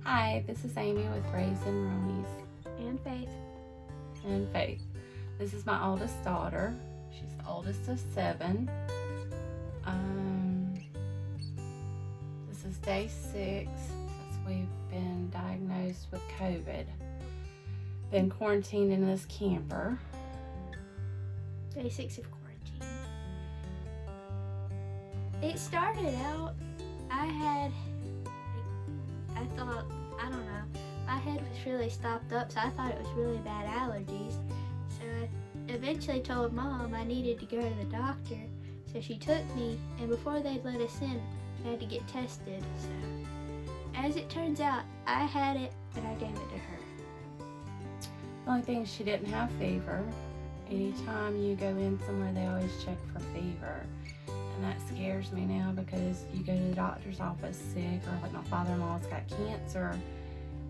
Hi, this is Amy with Raisin Ronies And Faith. and Faith. This is my oldest daughter. She's the oldest of 7. Um, this is day 6 since we've been diagnosed with COVID. Been quarantined in this camper. Day 6 of quarantine. It started out, I thought, I don't know, my head was really stopped up, so I thought it was really bad allergies. So I eventually told Mom I needed to go to the doctor. So she took me, and before they'd let us in, I had to get tested. So as it turns out, I had it, but I gave it to her. The only thing is she didn't have fever. Anytime you go in somewhere, they always check for fever. And that scares me now because you go to the doctor's office sick, or like my father-in-law's got cancer,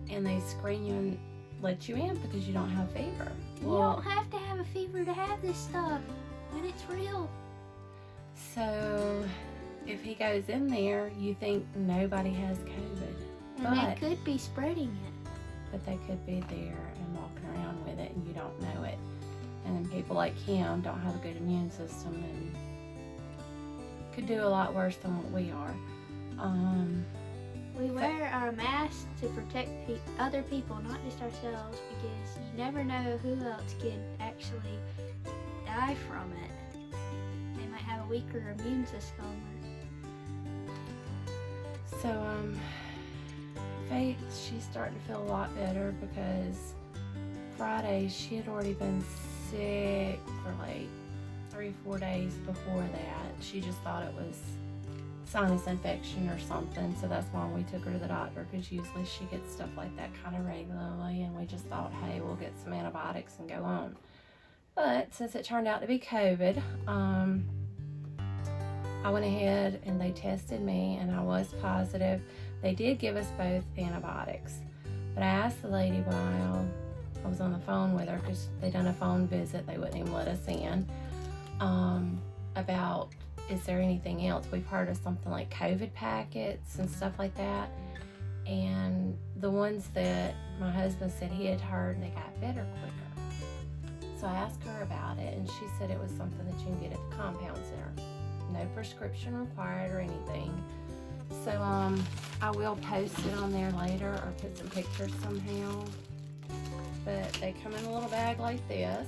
and they screen you and let you in because you don't have fever. You don't have to have a fever to have this stuff when it's real. So if he goes in there, you think nobody has COVID. And they could be spreading it. But they could be there and walking around with it and you don't know it. And then people like him don't have a good immune system and could do a lot worse than what we are. We wear our masks to protect other people, not just ourselves, because you never know who else could actually die from it. They might have a weaker immune system. So, Faith, she's starting to feel a lot better because Friday she had already been sick for like 3-4 days before that. She just thought it was sinus infection or something, so that's why we took her to the doctor, because usually she gets stuff like that kind of regularly, and we just thought, hey, we'll get some antibiotics and go on. But since it turned out to be COVID, I went ahead and they tested me and I was positive. They did give us both antibiotics, but I asked the lady while I was on the phone with her, because they done a phone visit, they wouldn't even let us in, about, is there anything else? We've heard of something like COVID packets and stuff like that, and the ones that my husband said he had heard, they got better quicker. So I asked her about it, and she said it was something that you can get at the compound center. No prescription required or anything. So I will post it on there later or put some pictures somehow. But they come in a little bag like this.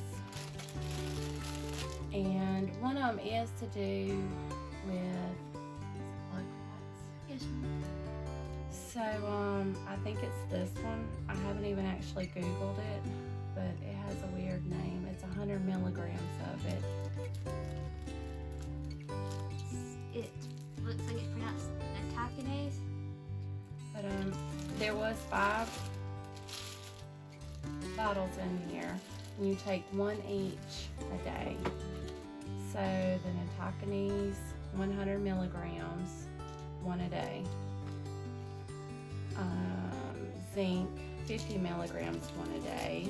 And one of them is to do with, is it blood clots? Yes, ma'am. So I think it's this one. I haven't even actually Googled it, but it has a weird name. It's 100 milligrams of it. It looks like it's pronounced Natakinase. But there was 5 bottles in here. And you take 1 each a day. So the Natakinase, 100 milligrams, 1 a day. Zinc, 50 milligrams, 1 a day.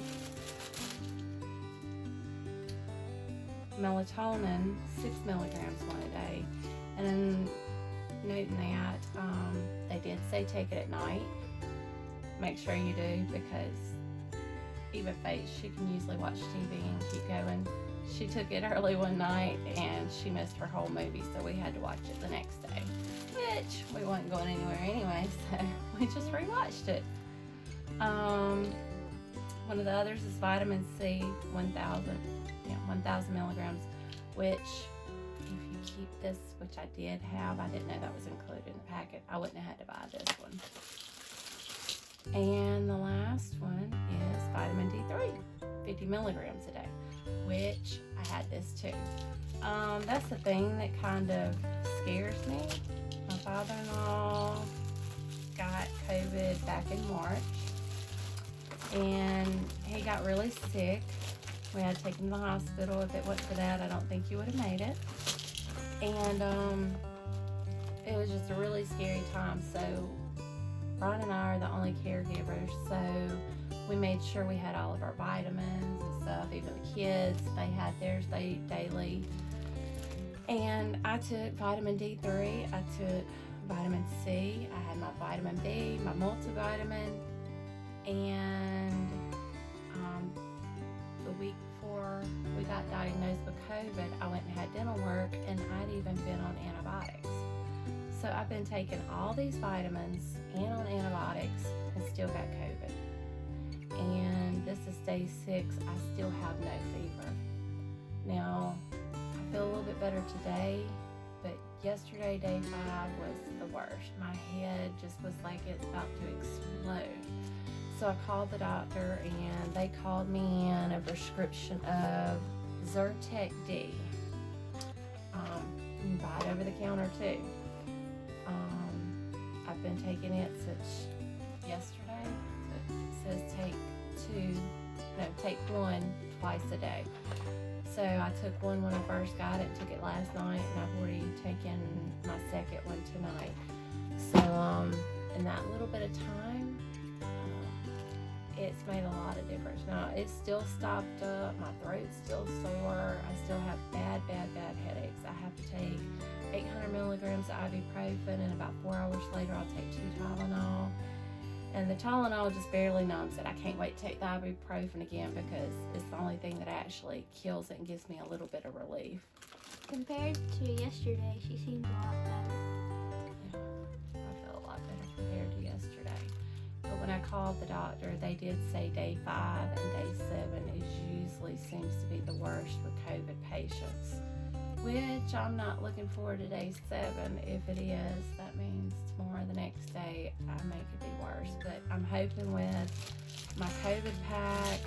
Melatonin, 6 milligrams, 1 a day. And then noting that, they did say take it at night. Make sure you do, because even Faith, she can usually watch TV and keep going. She took it early one night and she missed her whole movie, so we had to watch it the next day, which we wasn't going anywhere anyway, so we just rewatched it. One of the others is vitamin C, 1,000 milligrams, which if you keep this, which I did have, I didn't know that was included in the packet. I wouldn't have had to buy this one. And the last one is vitamin D3, 50 milligrams a day, which I had this too. That's the thing that kind of scares me. My father-in-law got COVID back in March, and he got really sick. We had to take him to the hospital. If it wasn't for that, I don't think he would have made it. And it was just a really scary time. So Ron and I are the only caregivers, so we made sure we had all of our vitamins and stuff. Even the kids, they had theirs daily. And I took vitamin D3, I took vitamin C, I had my vitamin B, my multivitamin, and the week before we got diagnosed with COVID, I went and had dental work, and I'd even been on antibiotics. So I've been taking all these vitamins and on antibiotics and still got COVID. And this is day 6. I still have no fever. Now, I feel a little bit better today, but yesterday, day 5, was the worst. My head just was like it's about to explode. So I called the doctor, and they called me in a prescription of Zyrtec D. You can buy it over the counter too. I've been taking it since yesterday. It says take 1 twice a day. So I took one when I first got it, took it last night, and I've already taken my second one tonight. So in that little bit of time, it's made a lot of difference. Now, it's still stopped up, my throat's still sore, I still have bad headaches. I have to take 800 milligrams of ibuprofen, and about 4 hours later I'll take 2 Tylenol. And the Tylenol just barely numbs it. I can't wait to take the ibuprofen again because it's the only thing that actually kills it and gives me a little bit of relief. Compared to yesterday, she seems a lot better. Yeah, I feel a lot better compared to yesterday. But when I called the doctor, they did say day 5 and day 7 usually seems to be the worst with COVID patients, which I'm not looking forward to day 7. If it is, that means tomorrow, the next day, I make it be worse. But I'm hoping with my COVID pack,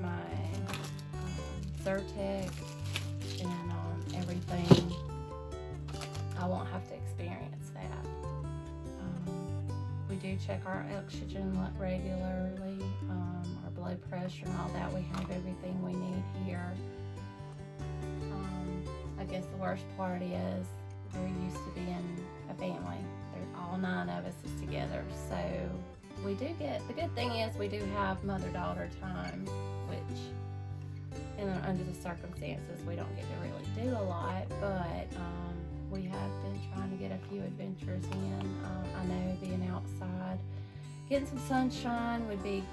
my Zyrtec, and everything, I won't have to experience that. We do check our oxygen regularly, our blood pressure and all that. We have everything we need here. I guess the worst part is we're used to being a family. All 9 of us is together. So we do get, the good thing is we do have mother-daughter time, which under the circumstances we don't get to really do a lot, but we have been trying to get a few adventures in. I know being outside, getting some sunshine would be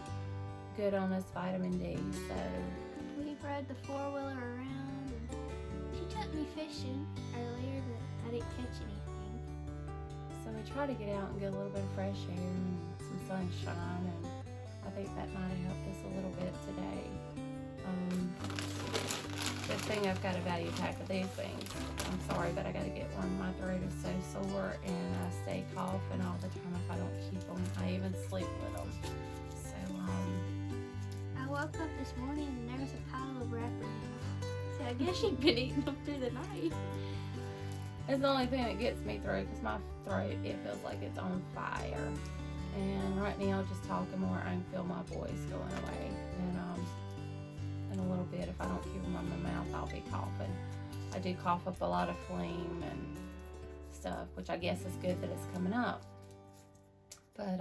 good on us vitamin D. So we rode the 4-wheeler around, and she took me fishing earlier, but I didn't catch anything. So we try to get out and get a little bit of fresh air and some sunshine, and I think that might have helped us a little bit today. Good thing I've got a value pack of these things. I'm sorry, but I got to get one. My throat is so sore, and I stay coughing all the time if I don't keep them. I even sleep with them. So, I woke up this morning and there was a pile of wrappers. So I guess she'd been eating them through the night. it's the only thing that gets me through, because my throat, it feels like it's on fire. And right now, just talking more, I can feel my voice going away. And in a little bit, if I don't keep them on my mouth, I'll be coughing. I do cough up a lot of phlegm and stuff, which I guess is good that it's coming up. But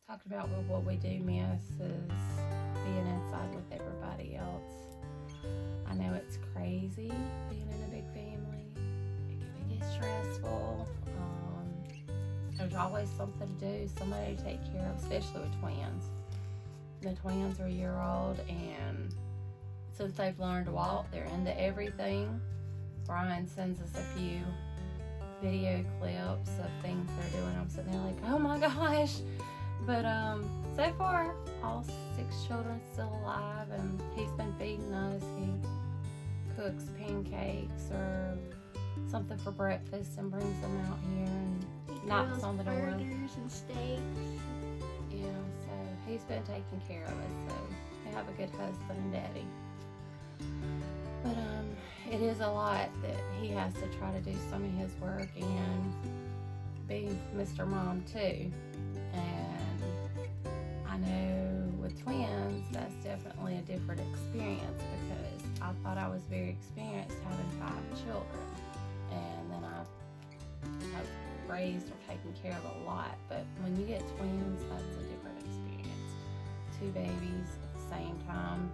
talking about what we do miss is being inside with everybody else. I know it's crazy being in a big family. It can get stressful. There's always something to do, somebody to take care of, especially with twins. The twins are a year old, and since they've learned to walk, they're into everything. Brian sends us a few video clips of things they're doing. I'm sitting there like, oh my gosh. But so far, all 6 children still alive, and he's been feeding us. He cooks pancakes or something for breakfast and brings them out here and knocks on the door. Burgers and steaks. Yeah, so he's been taking care of us. So we have a good husband and daddy. But it is a lot that he has to try to do some of his work and be Mr. Mom too. And I know with twins, that's definitely a different experience, because I thought I was very experienced having 5 children. And then I've raised or taken care of a lot. But when you get twins, that's a different experience. 2 babies at the same time.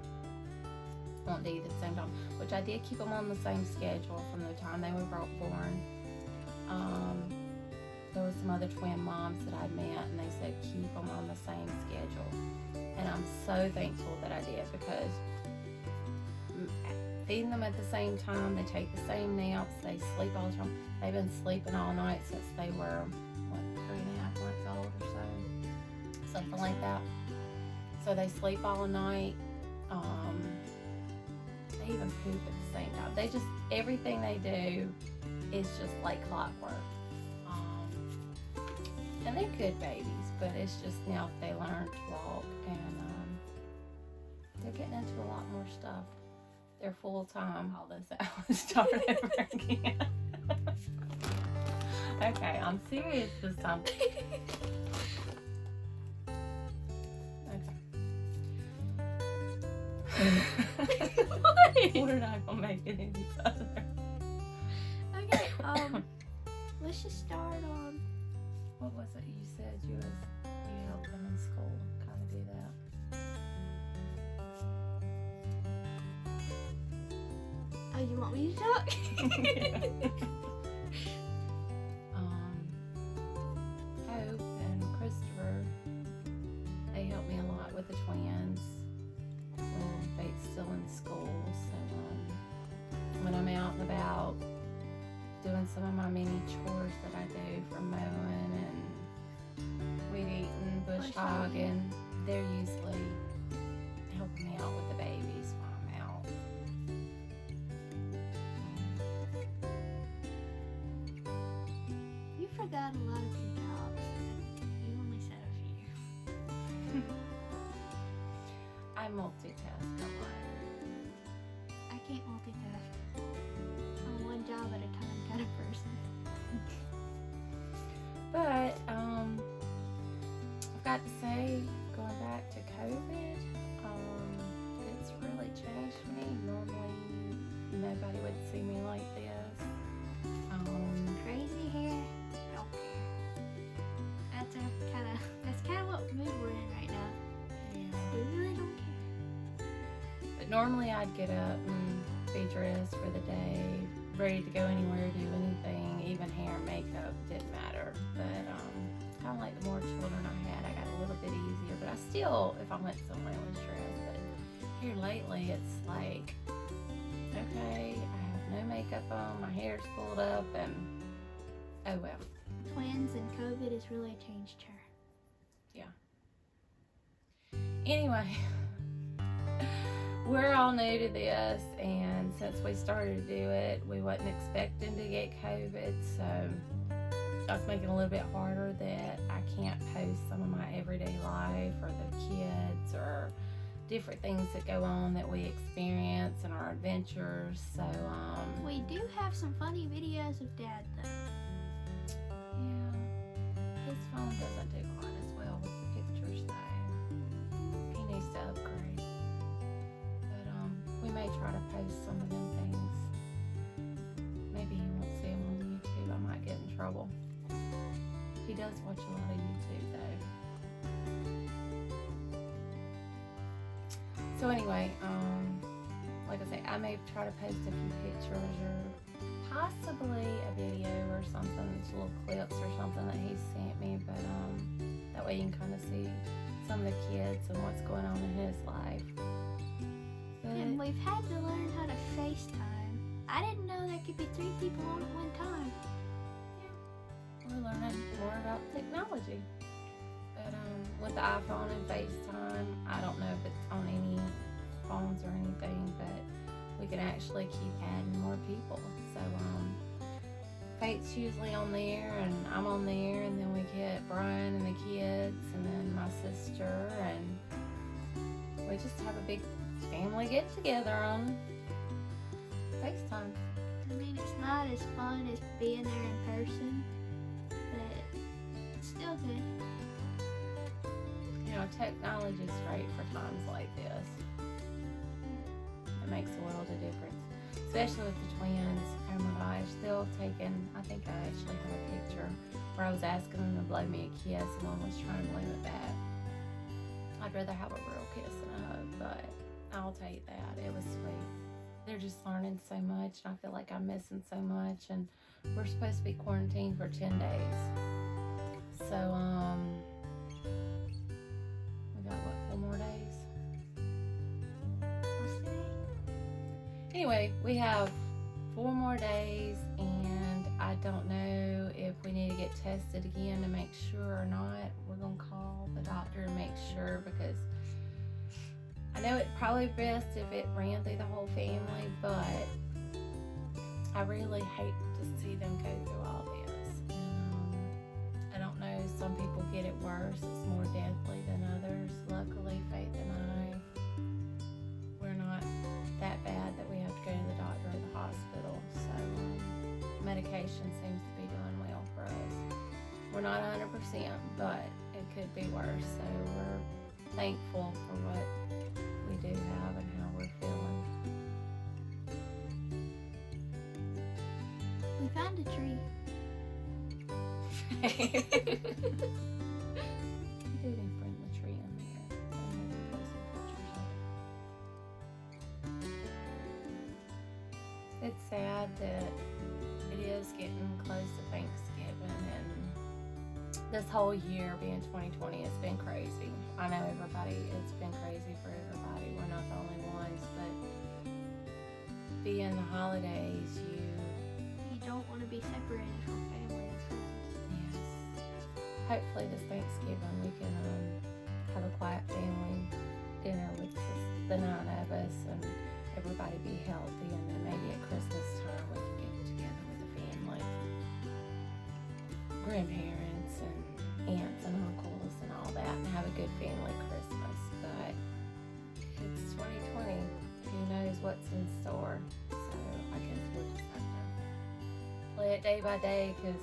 Won't eat at the same time, which I did keep them on the same schedule from the time they were born. There was some other twin moms that I'd met, and they said keep them on the same schedule. And I'm so thankful that I did, because feeding them at the same time, they take the same naps, they sleep all the time. They've been sleeping all night since they were, 3.5 months old or so, something like that. So they sleep all night. They even poop at the same time. They just, everything they do is just like clockwork. And they're good babies, but it's just now they learn to walk, and they're getting into a lot more stuff. They're full time. All this out, start over again. Okay, I'm serious this time. Okay. We're not gonna make it any further. Okay, let's just start on. What was it you said you helped them in school kind of do that? Oh, you want me to talk? Hope and Christopher, they helped me a lot with the twins when Faith's still in school. So when I'm out and about doing some of my mini chores that I do, from mowing and weed eating, bush hogging, they're usually helping me out with the babies while I'm out. You forgot a lot of your jobs. You only said a few. I multitask a lot. I can't multitask. I'm one job at a time kind of person. But I've got to say, going back to COVID, it's really changed me. Normally, nobody would see me like this. Crazy hair, don't care. That's kind of what mood we're in right now. Yeah. We really don't care. But normally, I'd get up and be dressed for the day, ready to go anywhere, do anything, even hair and makeup, didn't matter. But kind of like the more children I had, I got a little bit easier. But I still, if I went somewhere, was dressed. But here lately, it's like, okay, I have no makeup on, my hair's pulled up, and oh well. Twins and COVID has really changed her. Anyway, we're all new to this, and since we started to do it, we wasn't expecting to get COVID, so that's making it a little bit harder that I can't post some of my everyday life or the kids or different things that go on that we experience and our adventures. So We do have some funny videos of Dad though. yeah, his phone doesn't do quite as well with the pictures though. He needs to upgrade. But we may try to post some of them things. Maybe he won't see them on YouTube. I might get in trouble. He does watch a lot of YouTube though. So anyway, like I say, I may try to post a few pictures or possibly a video or something, just little clips or something that he sent me. But that way you can kind of see some of the kids and what's going on in his life. And But we've had to learn how to FaceTime. I didn't know there could be 3 people on at one time. we're learning more about technology. But with the iPhone and FaceTime, I don't know if it's on any phones or anything, but we can actually keep adding more people. So Faith's usually on there, and I'm on there, and then we get Brian and the kids, and then my sister, and we just have a big family get together on FaceTime. I mean, it's not as fun as being there in person, but it's still good. You know, technology is great for times like this. It makes a world of difference, especially with the twins. Oh my gosh, they'll take in, I think I actually have a picture where I was asking them to blow me a kiss and one was trying to blow it back. I'd rather have a real kiss than a hug, but I'll take that. It was sweet. They're just learning so much, and I feel like I'm missing so much. And we're supposed to be quarantined for 10 days. So, we got what, 4 more days? What's today? Anyway, we have 4 more days, and I don't know if we need to get tested again to make sure or not. We're gonna call the doctor and make sure, because I know it's probably best if it ran through the whole family, but I really hate to see them go through all this. I don't know, some people get it worse, it's more deadly than others. Luckily, Faith and I, we're not that bad that we have to go to the doctor or the hospital, so medication seems to be doing well for us. We're not 100%, but it could be worse, so we're thankful for what we do have and how we're feeling. We found a tree. You do need to bring the tree in there. And maybe put some pictures of it. It's sad that it is getting close to Thanksgiving, and this whole year being 2020, it's been crazy. I know it's been crazy for everybody. We're not the only ones, but being the holidays, You don't want to be separated from family and friends. yes. Hopefully this Thanksgiving we can have a quiet family dinner with just the 9 of us and everybody be healthy, and then maybe at Christmas time we can get together with the family, grandparents and aunts and uncles and all that, and have a good family Christmas. But it's 2020. Who knows what's in store? So I guess we'll just have to play it day by day, because